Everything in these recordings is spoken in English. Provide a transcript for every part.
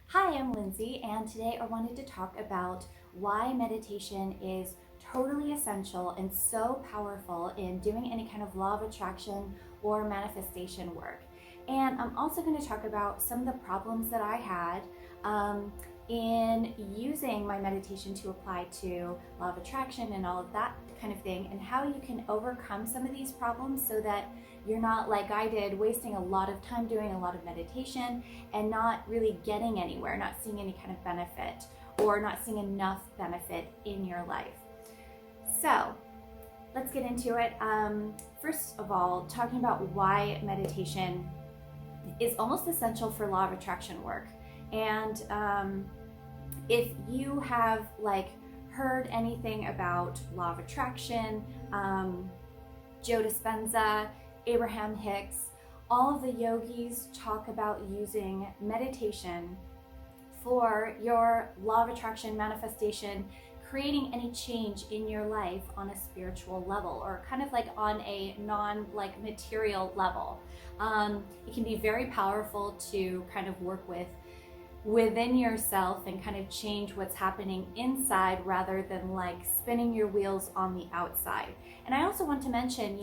Hi, I'm Lindsay, and today I wanted to talk about why meditation is totally essential and so powerful in doing any kind of law of attraction or manifestation work. And I'm also going to talk about some of the problems that I had in using my meditation to apply to law of attraction and all of that kind of thing, and how you can overcome some of these problems so that you're not, like I did, wasting a lot of time doing a lot of meditation and not really getting anywhere, not seeing any kind of benefit or not seeing enough benefit in your life. So let's get into it. First of all, talking about why meditation is almost essential for law of attraction work. And if you have heard anything about law of attraction, Joe Dispenza, Abraham-Hicks, all of the yogis talk about using meditation for your law of attraction manifestation, creating any change in your life on a spiritual level, or kind of like on a non-material level. It can be very powerful to kind of work within yourself and kind of change what's happening inside rather than like spinning your wheels on the outside. And I also want to mention,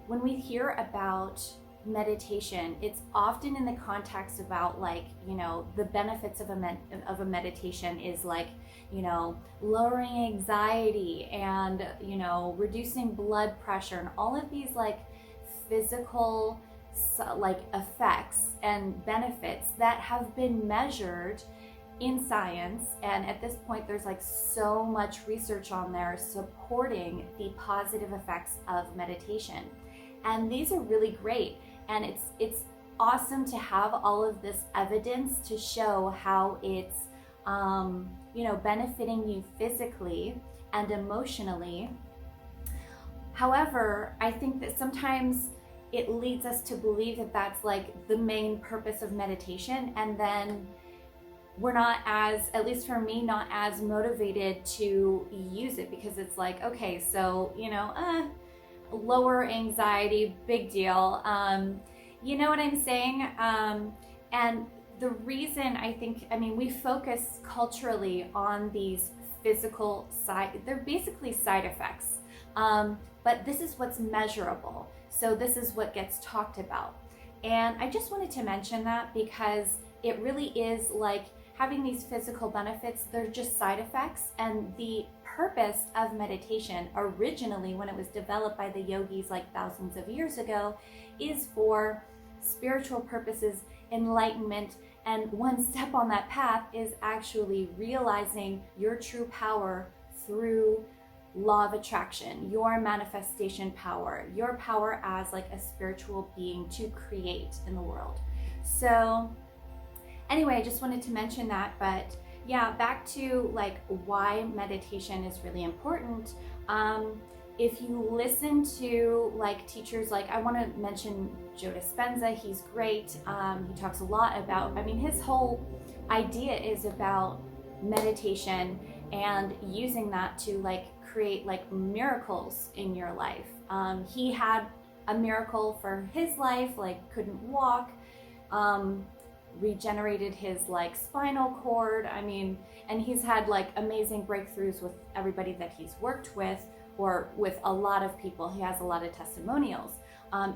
when we hear about meditation, it's often in the context about the benefits of a meditation is lowering anxiety and reducing blood pressure and all of these physical effects and benefits that have been measured in science. And at this point there's so much research on there supporting the positive effects of meditation, and these are really great. And it's awesome to have all of this evidence to show how it's benefiting you physically and emotionally. However, I think that sometimes it leads us to believe that that's the main purpose of meditation, and then we're not as, at least for me, not as motivated to use it, because it's okay, so lower anxiety, big deal. You know what I'm saying? And the reason we focus culturally on these physical side, they're basically side effects. But this is what's measurable. So this is what gets talked about. And I just wanted to mention that because it really is having these physical benefits, they're just side effects. And the purpose of meditation originally, when it was developed by the yogis thousands of years ago, is for spiritual purposes, enlightenment. And one step on that path is actually realizing your true power through law of attraction, your manifestation power, your power as a spiritual being to create in the world. So anyway, I just wanted to mention that. But yeah, back to why meditation is really important. If you listen to teachers, I want to mention Joe Dispenza. He's great. He talks a lot about, his whole idea is about meditation and using that to create miracles in your life. He had a miracle for his life, couldn't walk, regenerated his spinal cord. And he's had amazing breakthroughs with everybody that he's worked with, or with a lot of people. He has a lot of testimonials.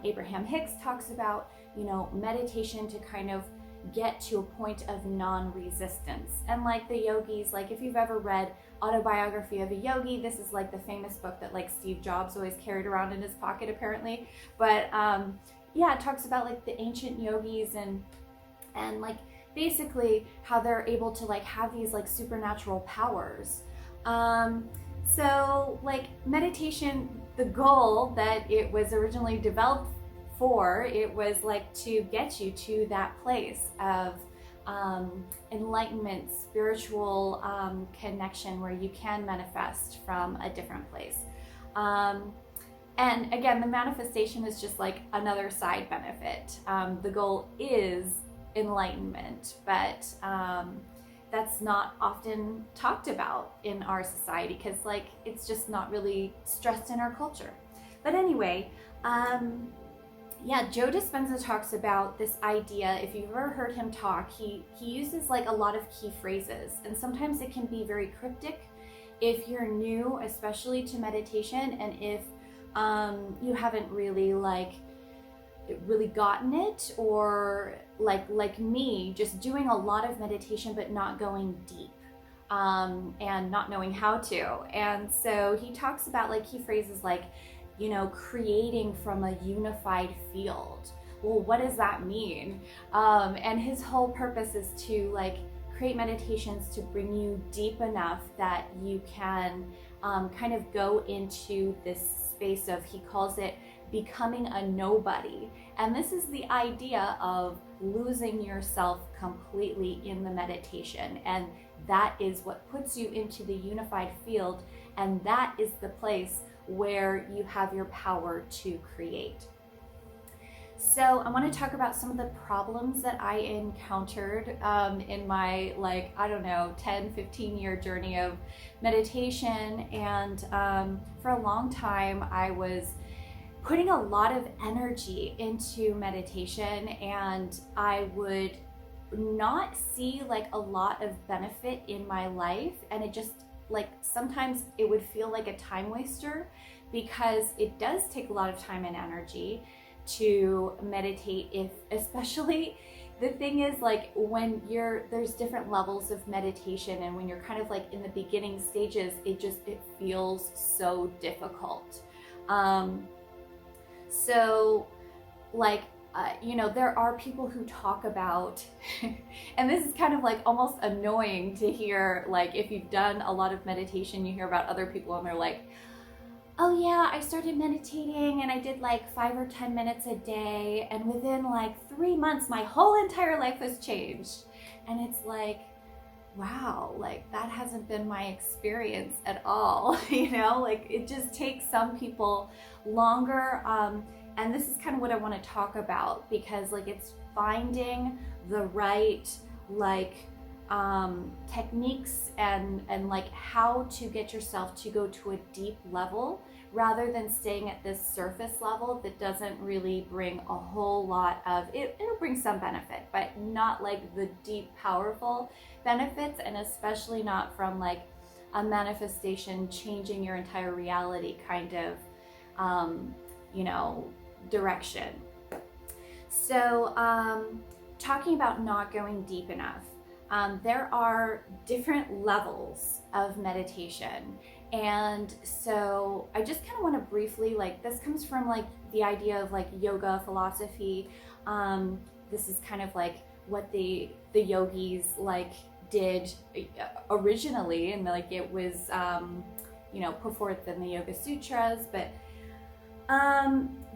Abraham-Hicks talks about meditation to kind of get to a point of non-resistance. And the yogis, if you've ever read Autobiography of a Yogi, this is the famous book that Steve Jobs always carried around in his pocket apparently. But yeah, it talks about the ancient yogis and basically how they're able to have these supernatural powers. So meditation, the goal that it was originally developed for, it was to get you to that place of enlightenment, spiritual connection, where you can manifest from a different place. And again, the manifestation is just another side benefit. The goal is enlightenment, but that's not often talked about in our society because it's just not really stressed in our culture. But anyway, Yeah, Joe Dispenza talks about this idea. If you've ever heard him talk, he uses like a lot of key phrases, and sometimes it can be very cryptic if you're new, especially to meditation, and if you haven't really gotten it, or like me, just doing a lot of meditation but not going deep, and not knowing how to. And so he talks about like key phrases like, creating from a unified field. Well, what does that mean? And his whole purpose is to like create meditations to bring you deep enough that you can kind of go into this space of, he calls it becoming a nobody. And this is the idea of losing yourself completely in the meditation. And that is what puts you into the unified field. And that is the place where you have your power to create. So I want to talk about some of the problems that I encountered in my 10, 15 year journey of meditation. And for a long time, I was putting a lot of energy into meditation, and I would not see like a lot of benefit in my life. And it just sometimes it would feel like a time waster, because it does take a lot of time and energy to meditate. Especially the thing is, like, when there's different levels of meditation, and when you're kind of like in the beginning stages, it feels so difficult. There are people who talk about, and this is kind of like almost annoying to hear, like if you've done a lot of meditation, you hear about other people and they're like, oh yeah, I started meditating and I did like 5 or 10 minutes a day, and within like 3 months, my whole entire life has changed. And it's like, wow, like that hasn't been my experience at all. Like it just takes some people longer. And this is kind of what I want to talk about, because like it's finding the right techniques and like how to get yourself to go to a deep level, rather than staying at this surface level that doesn't really bring a whole lot of it. It'll bring some benefit, but not like the deep, powerful benefits, and especially not from like a manifestation, changing your entire reality kind of direction. So talking about not going deep enough, there are different levels of meditation. And so I just kind of want to briefly, this comes from like the idea of like yoga philosophy. This is kind of like what the yogis did originally, and like it was put forth in the Yoga Sutras. But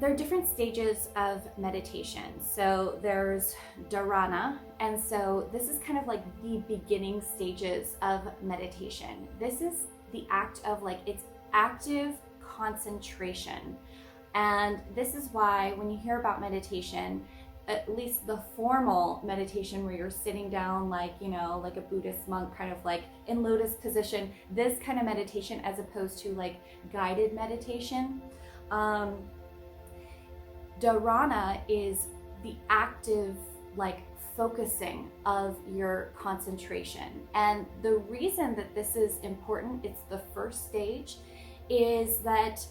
there are different stages of meditation. So there's dharana, and so this is kind of like the beginning stages of meditation. This is the act of it's active concentration. And this is why when you hear about meditation, at least the formal meditation where you're sitting down like a Buddhist monk, kind of like in lotus position, this kind of meditation, as opposed to like guided meditation. Dharana is the active focusing of your concentration. And the reason that this is important, it's the first stage, is that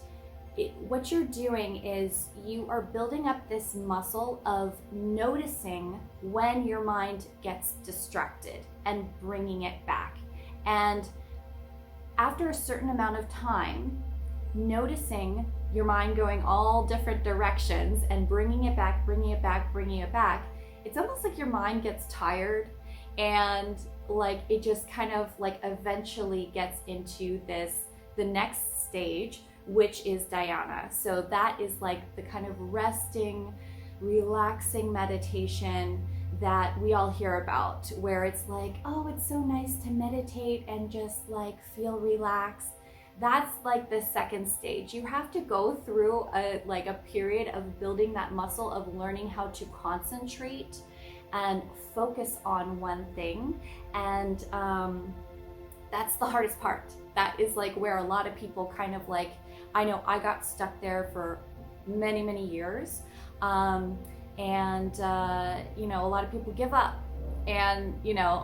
what you're doing is you are building up this muscle of noticing when your mind gets distracted and bringing it back. And after a certain amount of time, noticing your mind going all different directions and bringing it back, it's almost like your mind gets tired, and it just kind of eventually gets into the next stage, which is dhyana. So that is the kind of resting, relaxing meditation that we all hear about, where it's oh, it's so nice to meditate and just feel relaxed. That's the second stage. You have to go through a period of building that muscle of learning how to concentrate and focus on one thing. And that's the hardest part. That is where a lot of people kind of I know I got stuck there for many, many years. A lot of people give up. And,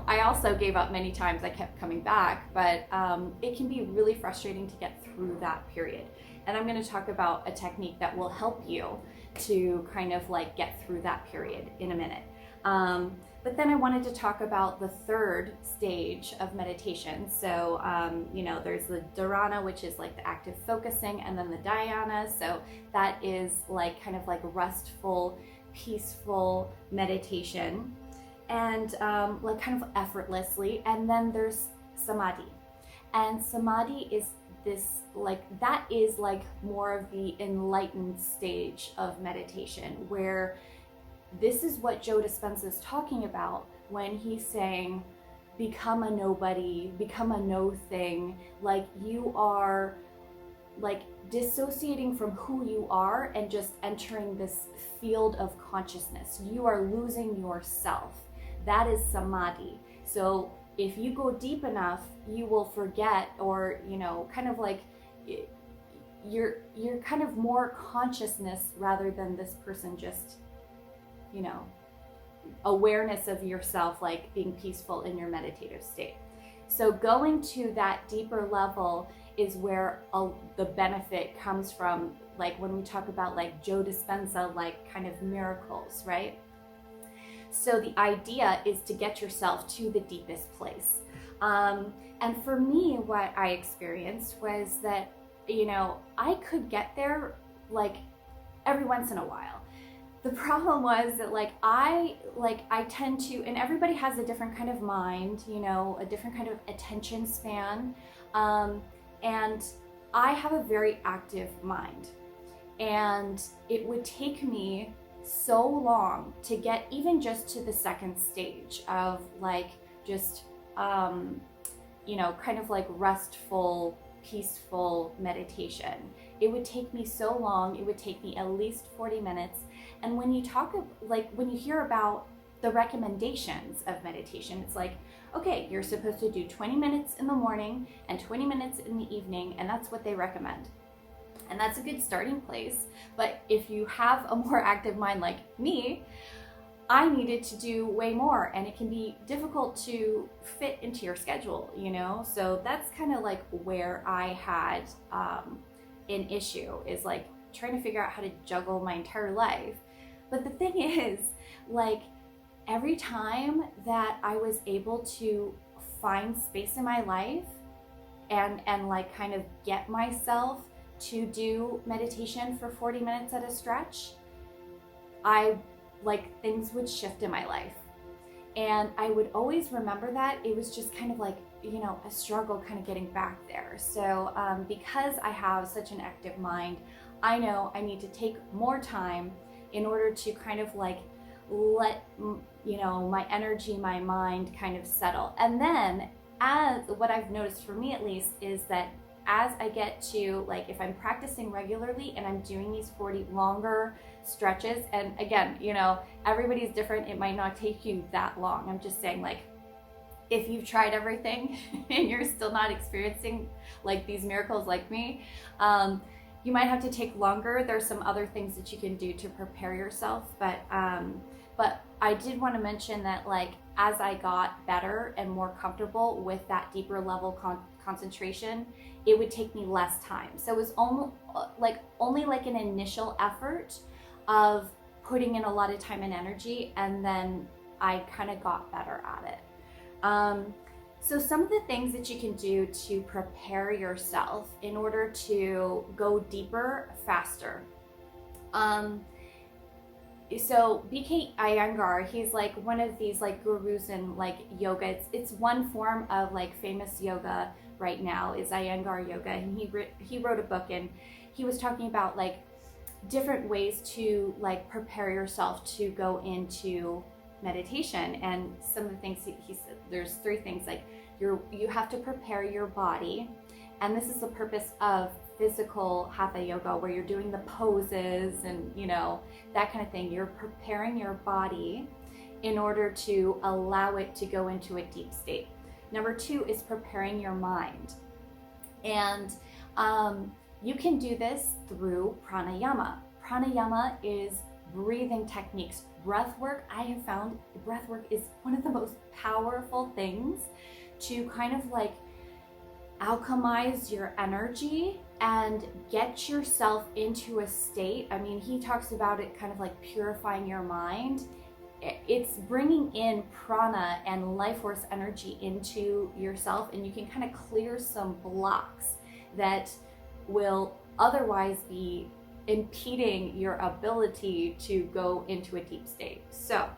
I also gave up many times. I kept coming back, but it can be really frustrating to get through that period. And I'm going to talk about a technique that will help you to kind of like get through that period in a minute. But then I wanted to talk about the third stage of meditation. So, there's the dharana, which is like the active focusing, and then the dhyana. So that is like kind of like restful, peaceful meditation, and like kind of effortlessly. And then there's samadhi. And samadhi is that is like more of the enlightened stage of meditation, where this is what Joe Dispenza is talking about when he's saying, become a nobody, become a no thing. Like, you are like dissociating from who you are and just entering this field of consciousness. You are losing yourself. That is samadhi. So if you go deep enough, you will forget, or kind of like you're kind of more consciousness rather than this person just awareness of yourself, like being peaceful in your meditative state. So going to that deeper level is where the benefit comes from, like when we talk about like Joe Dispenza, like kind of miracles, right? So the idea is to get yourself to the deepest place. And for me, what I experienced was that, I could get there like every once in a while. The problem was that I tend to, and everybody has a different kind of mind, a different kind of attention span. And I have a very active mind. And it would take me so long to get even just to the second stage of kind of like restful, peaceful meditation. It would take me so long. It would take me at least 40 minutes. And when you when you hear about the recommendations of meditation, it's like, okay, you're supposed to do 20 minutes in the morning and 20 minutes in the evening, and that's what they recommend. And that's a good starting place. But if you have a more active mind like me, I needed to do way more, and it can be difficult to fit into your schedule, So that's kind of like where I had an issue, is like trying to figure out how to juggle my entire life. But the thing is, like, every time that I was able to find space in my life and like kind of get myself to do meditation for 40 minutes at a stretch, things would shift in my life. And I would always remember that. It was just kind of like, a struggle kind of getting back there. So because I have such an active mind, I know I need to take more time in order to kind of like let, my energy, my mind kind of settle. And then, as what I've noticed for me at least, is that as I get to, like, if I'm practicing regularly and I'm doing these 40 longer stretches, and again, everybody's different, it might not take you that long. I'm just saying, like, if you've tried everything and you're still not experiencing like these miracles like me, you might have to take longer. There's some other things that you can do to prepare yourself, but I did want to mention that, like, as I got better and more comfortable with that deeper level concentration, it would take me less time. So it was only like an initial effort of putting in a lot of time and energy, and then I kind of got better at it. So some of the things that you can do to prepare yourself in order to go deeper faster. So BK Iyengar, he's like one of these like gurus in like yoga. It's one form of like famous yoga right now is Iyengar yoga, and he wrote a book, and he was talking about like different ways to like prepare yourself to go into meditation. And some of the things he said, there's 3 things, like you have to prepare your body, and this is the purpose of physical hatha yoga, where you're doing the poses and that kind of thing. You're preparing your body in order to allow it to go into a deep state. Number 2 is preparing your mind, and you can do this through pranayama. Pranayama is breathing techniques. Breath work, I have found breath work is one of the most powerful things to kind of like alchemize your energy and get yourself into a state. I mean, he talks about it kind of like purifying your mind. It's bringing in prana and life force energy into yourself, and you can kind of clear some blocks that will otherwise be impeding your ability to go into a deep state. So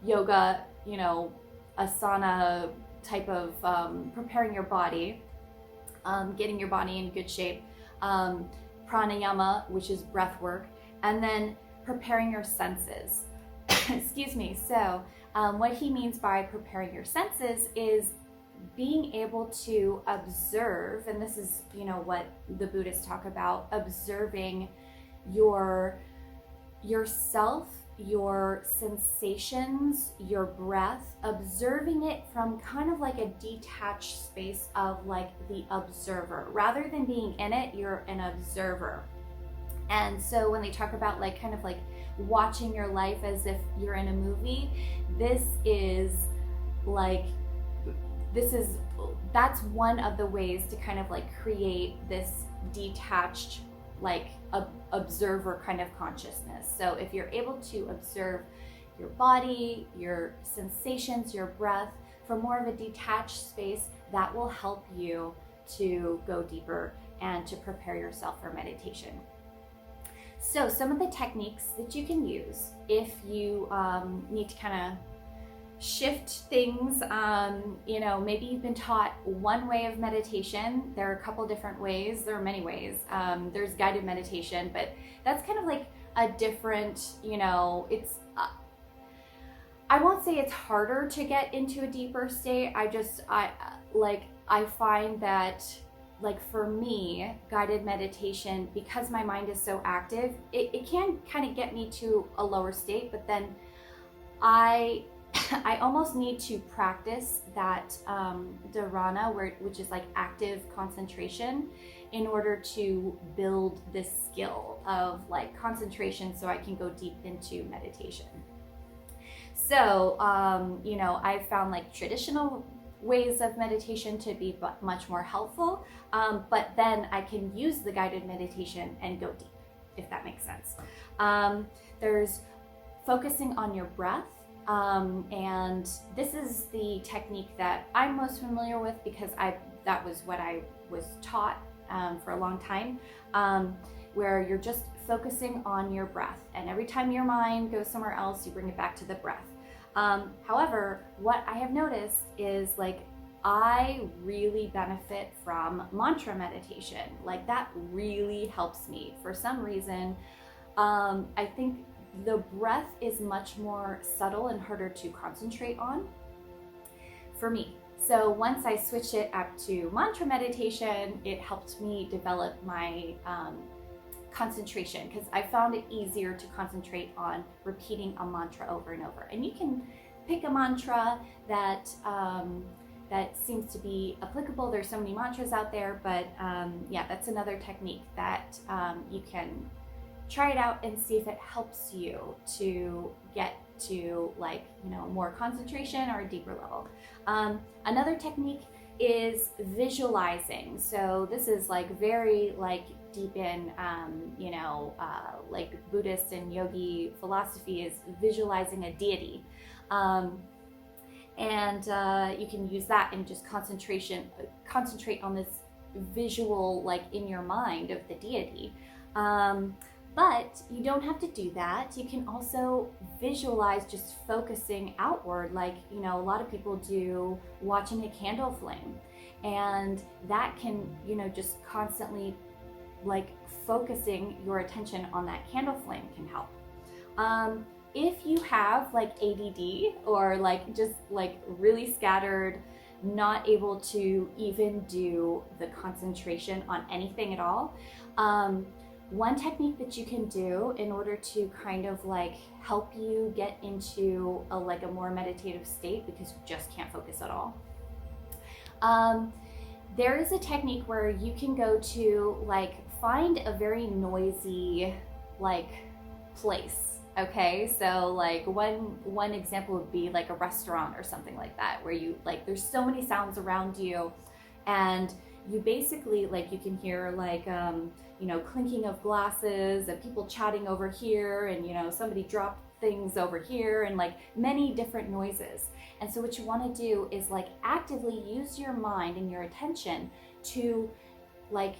yoga, you know, asana type of preparing your body, getting your body in good shape, pranayama, which is breath work, and then preparing your senses. Excuse me. So what he means by preparing your senses is being able to observe, and this is, you know, what the Buddhists talk about, observing yourself, your sensations, your breath, observing it from kind of like a detached space of like the observer. Rather than being in it, you're an observer. And so when they talk about like kind of like watching your life as if you're in a movie, that's one of the ways to kind of like create this detached like observer kind of consciousness. So if you're able to observe your body, your sensations, your breath from more of a detached space, that will help you to go deeper and to prepare yourself for meditation. So some of the techniques that you can use if you need to kind of shift things, you know, maybe you've been taught one way of meditation. There are a couple different ways. There are many ways. There's guided meditation, but that's kind of like a different, you know, it's, I won't say it's harder to get into a deeper state. I find that, like for me, guided meditation, because my mind is so active, it can kind of get me to a lower state, but then I almost need to practice that dharana, which is like active concentration, in order to build this skill of like concentration so I can go deep into meditation. So, you know, I've found like traditional ways of meditation to be much more helpful, but then I can use the guided meditation and go deep, if that makes sense. There's focusing on your breath, and this is the technique that I'm most familiar with because that was what I was taught for a long time, where you're just focusing on your breath, and every time your mind goes somewhere else, you bring it back to the breath. However, what I have noticed is like I really benefit from mantra meditation. Like that really helps me. For some reason, I think the breath is much more subtle and harder to concentrate on for me. So once I switched it up to mantra meditation, it helped me develop my concentration, because I found it easier to concentrate on repeating a mantra over and over. And you can pick a mantra that that seems to be applicable. There's so many mantras out there, but yeah, that's another technique that you can try it out and see if it helps you to get to like, you know, more concentration or a deeper level. Another technique is visualizing. So this is like very like deep in, you know, like Buddhist and yogi philosophy is visualizing a deity. And you can use that and just concentrate on this visual, like in your mind of the deity. But you don't have to do that. You can also visualize just focusing outward, like, you know, a lot of people do watching a candle flame, and that can, you know, just constantly like focusing your attention on that candle flame can help. If you have like ADD or like just like really scattered, not able to even do the concentration on anything at all, one technique that you can do in order to kind of like help you get into a more meditative state because you just can't focus at all. There is a technique where you can go to like find a very noisy like place. Okay, so like one example would be like a restaurant or something like that, where you like there's so many sounds around you, and you basically like you can hear like you know, clinking of glasses and people chatting over here, and you know, somebody dropped things over here, and like many different noises. And so what you want to do is like actively use your mind and your attention to like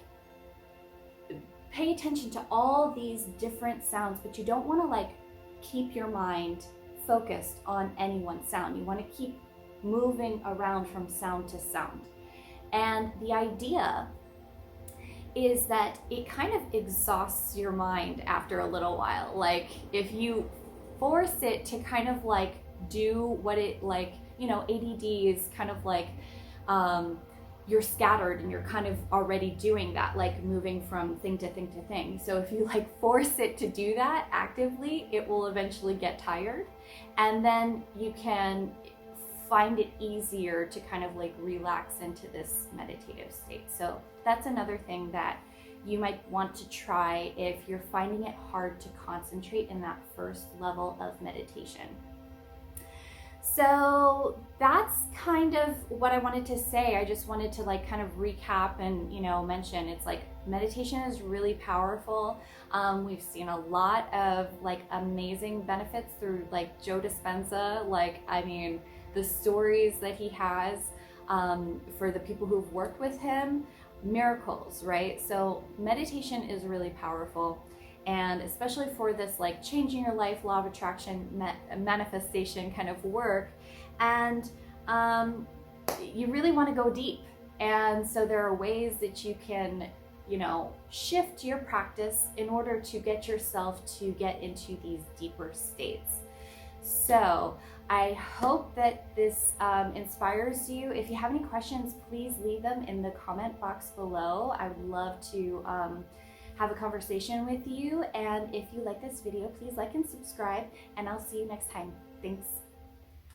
pay attention to all these different sounds, but you don't want to like keep your mind focused on any one sound. You want to keep moving around from sound to sound. And the idea is that it kind of exhausts your mind after a little while. Like if you force it to kind of like do what it like, you know, ADD is kind of like you're scattered and you're kind of already doing that, like moving from thing to thing to thing. So if you like force it to do that actively, it will eventually get tired, and then you can find it easier to kind of like relax into this meditative state. So that's another thing that you might want to try if you're finding it hard to concentrate in that first level of meditation. So that's kind of what I wanted to say. I just wanted to like kind of recap and, you know, mention it's like meditation is really powerful. We've seen a lot of like amazing benefits through like Joe Dispenza. Like, I mean, the stories that he has for the people who've worked with him, miracles, right? So meditation is really powerful. And especially for this like changing your life, law of attraction, manifestation kind of work. And you really want to go deep. And so there are ways that you can, you know, shift your practice in order to get yourself to get into these deeper states. So I hope that this inspires you. If you have any questions, please leave them in the comment box below. I would love to have a conversation with you. And if you like this video, please like and subscribe, and I'll see you next time. Thanks.